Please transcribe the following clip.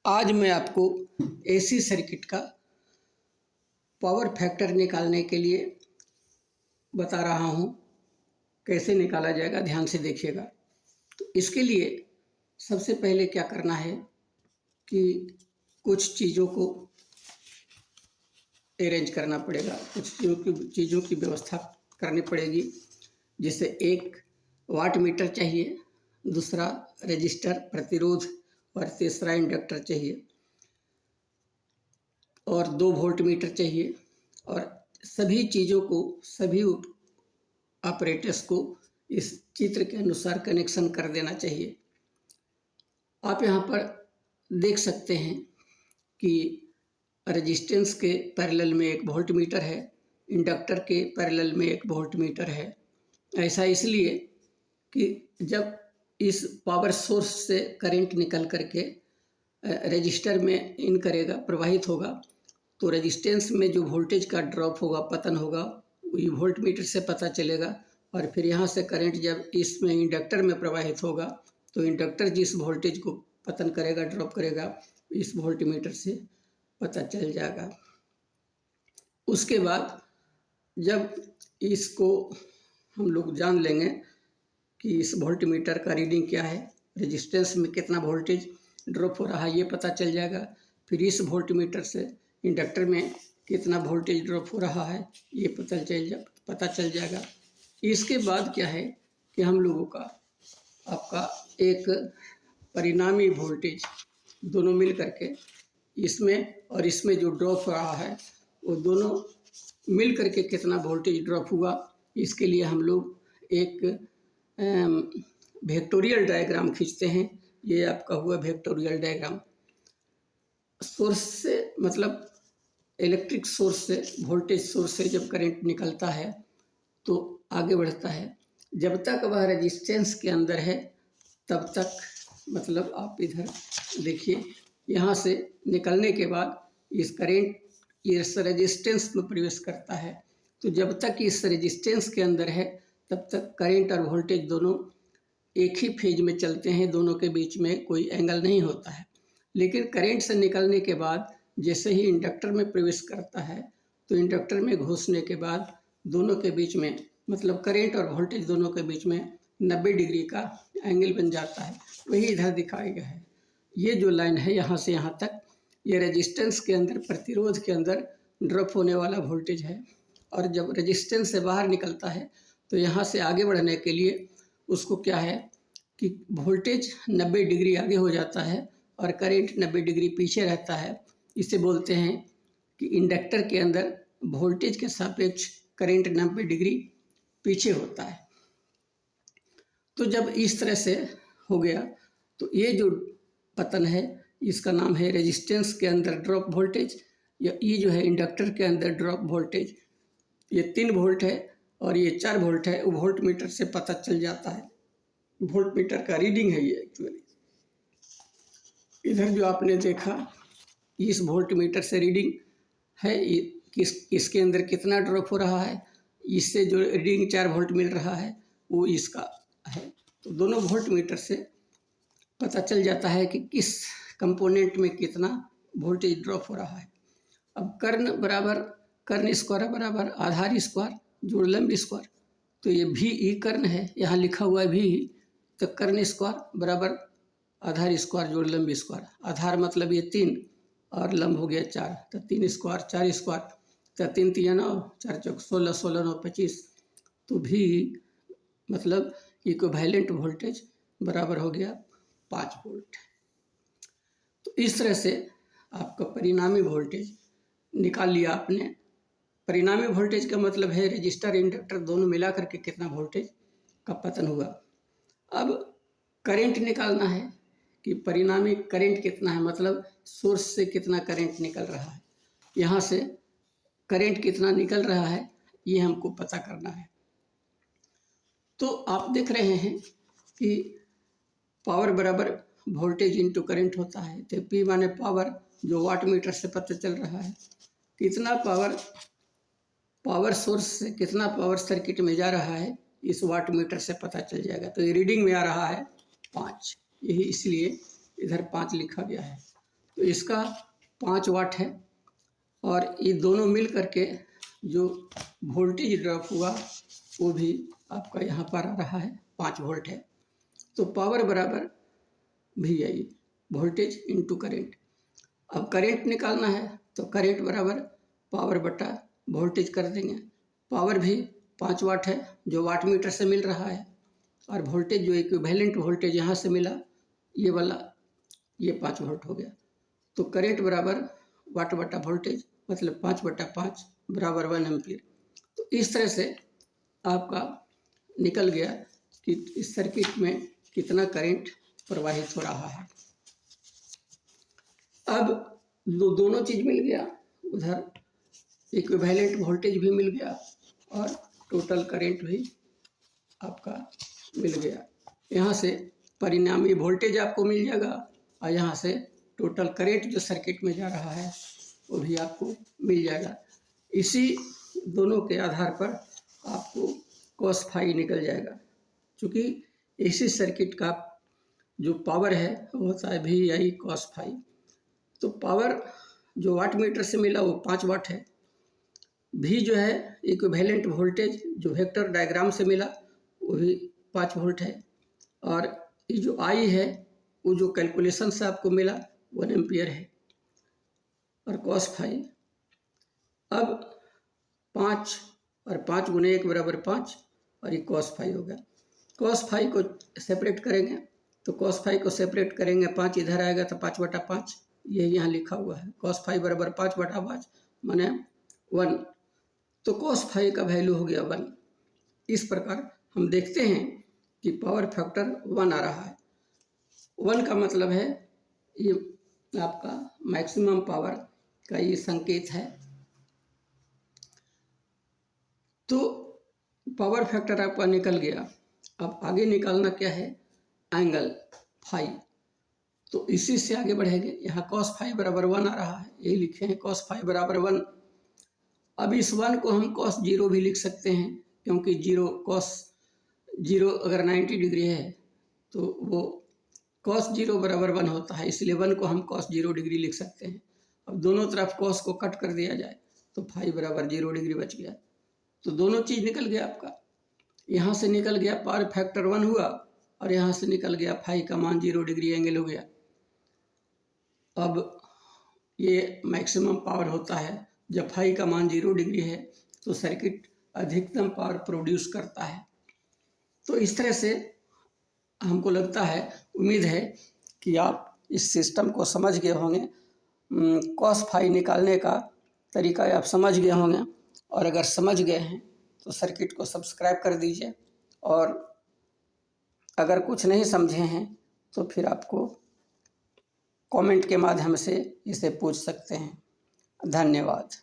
आज मैं आपको एसी सर्किट का पावर फैक्टर निकालने के लिए बता रहा हूँ। कैसे निकाला जाएगा ध्यान से देखिएगा। तो इसके लिए सबसे पहले क्या करना है कि कुछ चीज़ों को अरेंज करना पड़ेगा, कुछ चीज़ों की व्यवस्था करनी पड़ेगी। जिससे एक वाट मीटर चाहिए, दूसरा रजिस्टर प्रतिरोध और तीसरा इंडक्टर चाहिए और 2 वोल्ट मीटर चाहिए। और सभी चीज़ों को, सभी ऑपरेटर्स को इस चित्र के अनुसार कनेक्शन कर देना चाहिए। आप यहाँ पर देख सकते हैं कि रेजिस्टेंस के पैरेलल में एक वोल्ट मीटर है, इंडक्टर के पैरेलल में एक वोल्ट मीटर है। ऐसा इसलिए कि जब इस पावर सोर्स से करंट निकल करके रजिस्टर में इन करेगा, प्रवाहित होगा, तो रेजिस्टेंस में जो वोल्टेज का ड्रॉप होगा, पतन होगा, ये वोल्ट मीटर से पता चलेगा। और फिर यहाँ से करंट जब इसमें इंडक्टर में प्रवाहित होगा तो इंडक्टर जिस वोल्टेज को पतन करेगा, ड्रॉप करेगा, इस वोल्ट मीटर से पता चल जाएगा। उसके बाद जब इसको हम लोग जान लेंगे कि इस वोल्ट मीटर का रीडिंग क्या है, रेजिस्टेंस में कितना वोल्टेज ड्रॉप हो रहा है, ये पता चल जाएगा। फिर इस वोल्ट मीटर से इंडक्टर में कितना वोल्टेज ड्रॉप हो रहा है, ये पता चल जाएगा। इसके बाद क्या है कि हम लोगों का आपका एक परिणामी वोल्टेज दोनों मिल करके, इसमें और इसमें जो ड्रॉप हो रहा है, वो दोनों मिल करके कितना वोल्टेज ड्रॉप हुआ, इसके लिए हम लोग एक वेक्टोरियल डायग्राम खींचते हैं। ये आपका हुआ वेक्टोरियल डायग्राम। सोर्स से, मतलब इलेक्ट्रिक सोर्स से, वोल्टेज सोर्स से जब करंट निकलता है तो आगे बढ़ता है। जब तक वह रेजिस्टेंस के अंदर है तब तक, मतलब आप इधर देखिए, यहाँ से निकलने के बाद इस करंट इस रेजिस्टेंस में प्रवेश करता है। तो जब तक इस रेजिस्टेंस के अंदर है तब तक करंट और वोल्टेज दोनों एक ही फेज में चलते हैं, दोनों के बीच में कोई एंगल नहीं होता है। लेकिन करंट से निकलने के बाद जैसे ही इंडक्टर में प्रवेश करता है तो इंडक्टर में घुसने के बाद दोनों के बीच में, मतलब करंट और वोल्टेज दोनों के बीच में 90 डिग्री का एंगल बन जाता है। वही इधर दिखाया गया है। ये जो लाइन है यहाँ से यहाँ तक, ये रेजिस्टेंस के अंदर, प्रतिरोध के अंदर ड्रॉप होने वाला वोल्टेज है। और जब रेजिस्टेंस से बाहर निकलता है तो यहाँ से आगे बढ़ने के लिए उसको क्या है कि वोल्टेज 90 डिग्री आगे हो जाता है और करंट 90 डिग्री पीछे रहता है। इसे बोलते हैं कि इंडक्टर के अंदर वोल्टेज के सापेक्ष करंट 90 डिग्री पीछे होता है। तो जब इस तरह से हो गया तो ये जो पतन है इसका नाम है रेजिस्टेंस के अंदर ड्रॉप वोल्टेज। ये जो है इंडक्टर के अंदर ड्रॉप वोल्टेज, ये 3 वोल्ट है और ये 4 वोल्ट है। वो वोल्ट मीटर से पता चल जाता है, वोल्ट मीटर का रीडिंग है ये एक्चुअली। इधर जो आपने देखा, इस वोल्ट मीटर से रीडिंग है इसके अंदर कितना ड्रॉप हो रहा है। इससे जो रीडिंग 4 वोल्ट मिल रहा है वो इसका है। तो दोनों वोल्ट मीटर से पता चल जाता है कि किस कंपोनेंट में कितना वोल्टेज ड्रॉप हो रहा है। अब कर्ण स्क्वायर बराबर आधार स्क्वायर जोड़ लंब स्क्वायर। तो ये भी ई कर्ण है, यहाँ लिखा हुआ है भी, तो कर्ण स्क्वायर बराबर आधार स्क्वायर जोड़ लंब स्क्वायर। आधार मतलब ये 3 और लंब हो गया 4, तो 3 स्क्वायर 4 स्क्वायर, तो 3 3 9, 4 चौक 16, 16 9 25। तो भी मतलब इक्विवेलेंट वोल्टेज बराबर हो गया 5 वोल्ट। तो इस तरह से आपका परिणामी वोल्टेज निकाल लिया आपने। परिणामी वोल्टेज का मतलब है रजिस्टर इंडक्टर दोनों मिला करके कितना वोल्टेज का पतन हुआ। अब करंट निकालना है कि परिणामी करंट कितना है, मतलब सोर्स से कितना करंट निकल रहा है, यहाँ से करंट कितना निकल रहा है, ये हमको पता करना है। तो आप देख रहे हैं कि पावर बराबर वोल्टेज इंटू करंट होता है। तो P माने पावर, जो वाट मीटर से पता चल रहा है कितना पावर सोर्स से कितना पावर सर्किट में जा रहा है, इस वाट मीटर से पता चल जाएगा। तो ये रीडिंग में आ रहा है 5, यही इसलिए इधर 5 लिखा गया है। तो इसका 5 वाट है और ये दोनों मिल करके जो वोल्टेज ड्रॉप हुआ वो भी आपका यहाँ पर आ रहा है 5 वोल्ट है। तो पावर बराबर VI, वोल्टेज इंटू करेंट। अब करेंट निकालना है तो करेंट बराबर पावर बटा वोल्टेज कर देंगे। पावर भी 5 वाट है जो वाट मीटर से मिल रहा है, और वोल्टेज जो इक्विवेलेंट वोल्टेज यहाँ से मिला ये वाला, ये 5 वोल्ट हो गया। तो करेंट बराबर वाट बटा वोल्टेज, मतलब 5/5 बराबर 1 एम्पीयर। तो इस तरह से आपका निकल गया कि इस सर्किट में कितना करंट प्रवाहित हो रहा है। अब दोनों चीज़ मिल गया, उधर इक्विवेलेंट वोल्टेज भी मिल गया और टोटल करंट भी आपका मिल गया। यहाँ से परिणामी वोल्टेज आपको मिल जाएगा और यहाँ से टोटल करंट जो सर्किट में जा रहा है वो भी आपको मिल जाएगा। इसी दोनों के आधार पर आपको कॉस फाई निकल जाएगा, क्योंकि इसी सर्किट का जो पावर है वो होता है VI कॉस फाई। तो पावर जो वाट मीटर से मिला वो 5 वाट है। भी जो है इक्विवेलेंट वोल्टेज जो वेक्टर डायग्राम से मिला वो भी 5 वोल्ट है, और ये जो I है वो जो कैलकुलेशन से आपको मिला 1 एम्पियर है। और कॉस फाई अब 5 और 5 गुने 1 बराबर 5, और ये कॉस फाई हो गया। कॉस फाई को सेपरेट करेंगे तो कॉस फाई को सेपरेट करेंगे, 5 इधर आएगा तो 5/5 ये यहाँ लिखा हुआ है। कॉस फाई बराबर 5/5 माने 1, तो कॉस फाई का वैल्यू हो गया 1। इस प्रकार हम देखते हैं कि पावर फैक्टर 1 आ रहा है। 1 का मतलब है ये आपका मैक्सिमम पावर का ये संकेत है। तो पावर फैक्टर आपका निकल गया। अब आगे निकालना क्या है, एंगल फाई। तो इसी से आगे बढ़ेंगे। यहाँ कॉस फाई बराबर 1 आ रहा है, यही लिखे हैं कॉस फाई बराबर 1। अब इस 1 को हम कॉस 0 भी लिख सकते हैं, क्योंकि कॉस 0 अगर 90 डिग्री है तो वो कॉस 0 बराबर 1 होता है, इसलिए 1 को हम कॉस 0 डिग्री लिख सकते हैं। अब दोनों तरफ कॉस को कट कर दिया जाए तो फाई बराबर 0 डिग्री बच गया। तो दोनों चीज़ निकल गया आपका। यहाँ से निकल गया पावर फैक्टर 1 हुआ, और यहाँ से निकल गया फाई का मान 0 डिग्री एंगल हो गया। अब ये मैक्सिमम पावर होता है जब फाई का मान 0 डिग्री है, तो सर्किट अधिकतम पावर प्रोड्यूस करता है। तो इस तरह से हमको लगता है, उम्मीद है कि आप इस सिस्टम को समझ गए होंगे। कॉस फाई निकालने का तरीका आप समझ गए होंगे, और अगर समझ गए हैं तो सर्किट को सब्सक्राइब कर दीजिए, और अगर कुछ नहीं समझे हैं तो फिर आपको कमेंट के माध्यम से इसे पूछ सकते हैं। धन्यवाद।